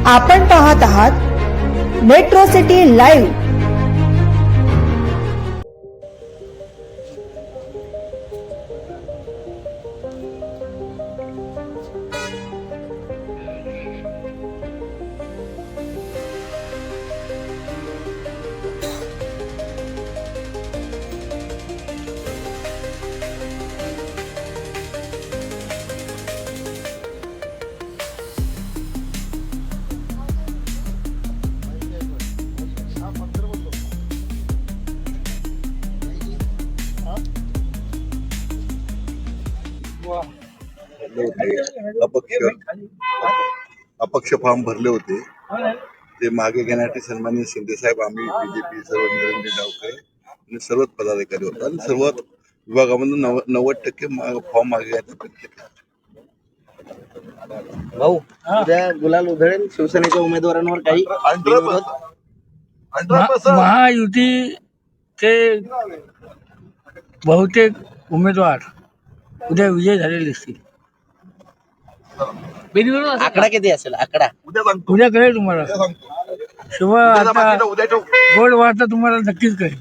आपण पाहत आहात मेट्रो सिटी लाईव्ह। अपक्ष फॉर्म भरले होते ते मागे घेण्यासाठी सन्माननीय शिंदे साहेब, आम्ही बीजेपी सर्व निरंजन डावकर आणि सर्वच पदाधिकारी होतो आणि सर्व विभागामधून 90% फॉर्म मागे घ्यायचा प्रयत्न केला। भाऊ, उद्या गुलाल उधळेल शिवसेनेच्या उमेदवारांवर काही महायुतीचे बहुतेक उमेदवार उद्या विजय झालेले असतील। आकडा किती असेल? आकडा उद्या कळेल तुम्हाला। शिवाय आता गोड वार्ता तुम्हाला नक्कीच कळेल।